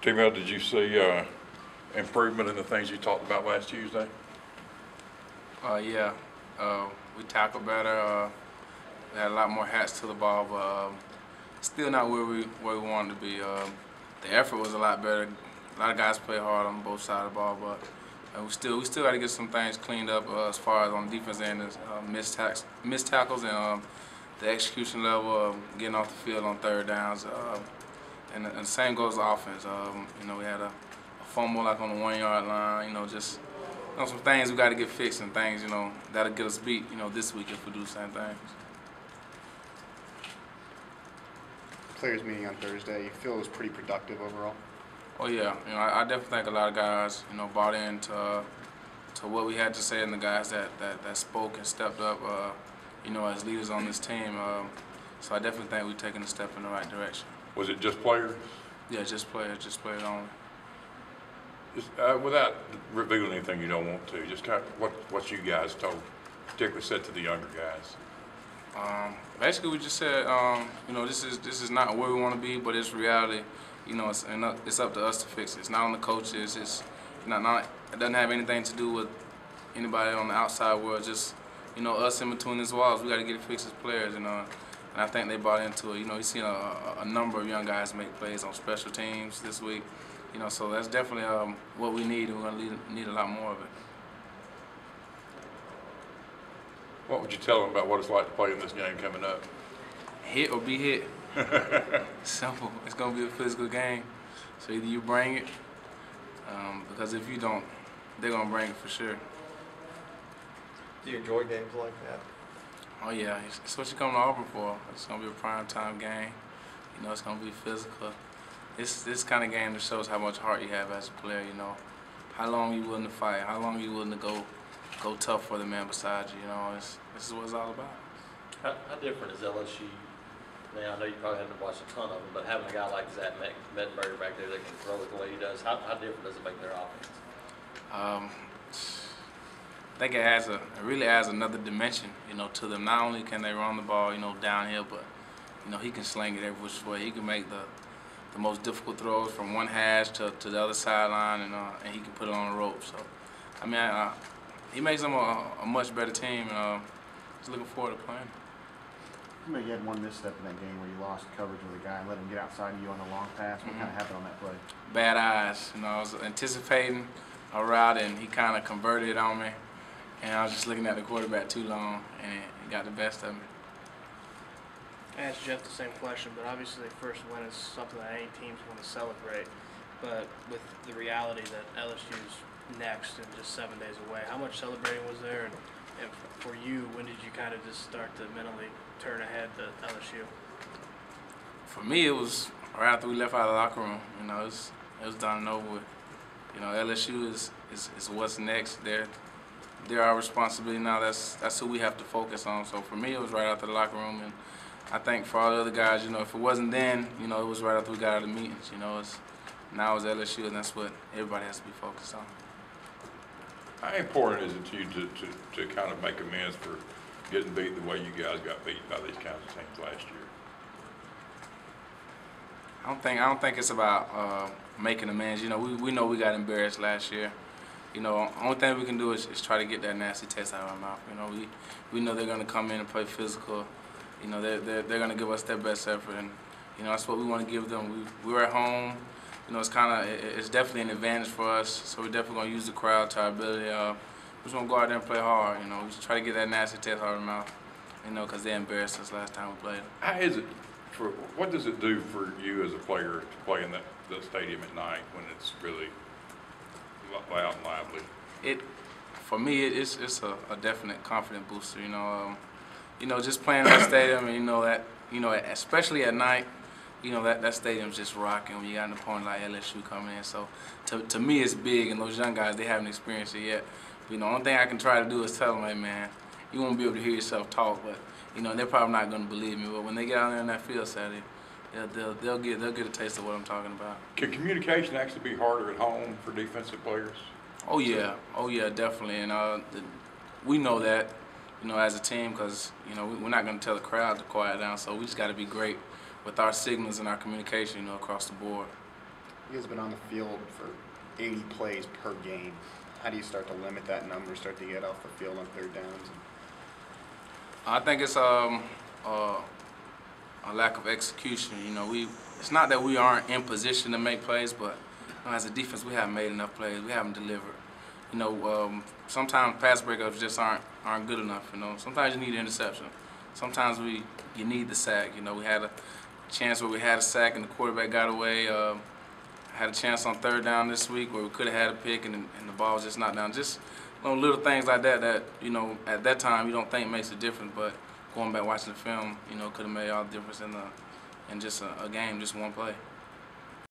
T-Mel, did you see improvement in the things you talked about last Tuesday? Yeah, we tackled better. We had a lot more hats to the ball, but still not where we wanted to be. The effort was a lot better. A lot of guys play hard on both sides of the ball, but we still got to get some things cleaned up as far as on the defense end, missed tackles and the execution level, getting off the field on third downs. And the same goes to offense. We had a fumble like on the 1 yard line. Just some things we got to get fixed and things that'll get us beat this week if we do the same things. Players meeting on Thursday, you feel it was pretty productive overall? Oh yeah, I definitely think a lot of guys bought into to what we had to say, and the guys that spoke and stepped up as leaders on this team. So I definitely think we're taking a step in the right direction. Was it just players? Yeah, just players only. Just, without revealing anything you don't want to, just kind of what you guys told, particularly said to the younger guys. Basically, we just said, this is not where we want to be, but it's reality. It's up to us to fix it. It's not on the coaches. It's not. It doesn't have anything to do with anybody on the outside world. Just us in between these walls. We got to get it fixed as players. And I think they bought into it. You've seen a number of young guys make plays on special teams this week. So that's definitely what we need, and we're going to need a lot more of it. What would you tell them about what it's like to play in this game coming up? Hit or be hit. Simple. It's going to be a physical game. So either you bring it, because if you don't, they're going to bring it for sure. Do you enjoy games like that? Oh yeah, it's what you come to Auburn for. It's going to be a prime time game. It's going to be physical. It's this kind of game that shows how much heart you have as a player. How long you willing to fight, how long you willing to go tough for the man beside you. This is what it's all about. How different is LSU? I know you probably haven't watched a ton of them, but having a guy like Zach Mettenberger back there that can throw it the way he does, how different does it make their offense? I think it really adds another dimension, to them. Not only can they run the ball, downhill, but he can sling it every which way. He can make the most difficult throws from one hash to the other sideline, and he can put it on the rope. So, he makes them a much better team, and just looking forward to playing. You had one misstep in that game where you lost coverage with a guy and let him get outside of you on a long pass. What kind of happened on that play? Bad eyes. I was anticipating a route, and he kind of converted it on me. And I was just looking at the quarterback too long, and it got the best of me. I asked Jeff the same question, but obviously first win is something that any teams want to celebrate. But with the reality that LSU's next and just 7 days away, how much celebrating was there? And for you, when did you kind of just start to mentally turn ahead to LSU? For me, it was right after we left out of the locker room. It was done and over with. LSU is what's next. They're our responsibility now. That's who we have to focus on. So for me, it was right after the locker room, and I think for all the other guys, if it wasn't then, it was right after we got out of the meetings. Now it's LSU, and that's what everybody has to be focused on. How important is it to you to kind of make amends for getting beat the way you guys got beat by these kinds of teams last year? I don't think it's about making amends. We know we got embarrassed last year. Only thing we can do is try to get that nasty taste out of our mouth. We know they're going to come in and play physical. They're going to give us their best effort, and that's what we want to give them. We're at home. It's definitely an advantage for us. So we're definitely going to use the crowd to our ability. We're just going to go out there and play hard. We just try to get that nasty taste out of our mouth. Because they embarrassed us last time we played. How is it? What does it do for you as a player to play in that stadium at night when it's really loud and lively? For me, it's a definite confidence booster. Just playing in that stadium, and especially at night, that stadium's just rocking when you got an opponent like LSU coming in. So to me, it's big, and those young guys, they haven't experienced it yet. The only thing I can try to do is tell them, hey man, you won't be able to hear yourself talk, but they're probably not going to believe me. But when they get out there in that field Saturday, they'll get a taste of what I'm talking about. Can communication actually be harder at home for defensive players? Oh yeah, definitely, and we know that, as a team, because we're not going to tell the crowd to quiet down. So we just got to be great with our signals and our communication, across the board. You guys have been on the field for 80 plays per game. How do you start to limit that number, start to get off the field on third downs? I think it's a lack of execution. You know, it's not that we aren't in position to make plays, but you know, as a defense, we haven't made enough plays. We haven't delivered. You know, sometimes pass breakups just aren't good enough. You know, sometimes you need an interception. Sometimes you need the sack. You know, we had a chance where we had a sack and the quarterback got away. Had a chance on third down this week where we could have had a pick and the ball was just knocked down. Just little things like that, you know, at that time you don't think makes a difference, but going back watching the film, you know, could have made all the difference in just a game, just one play.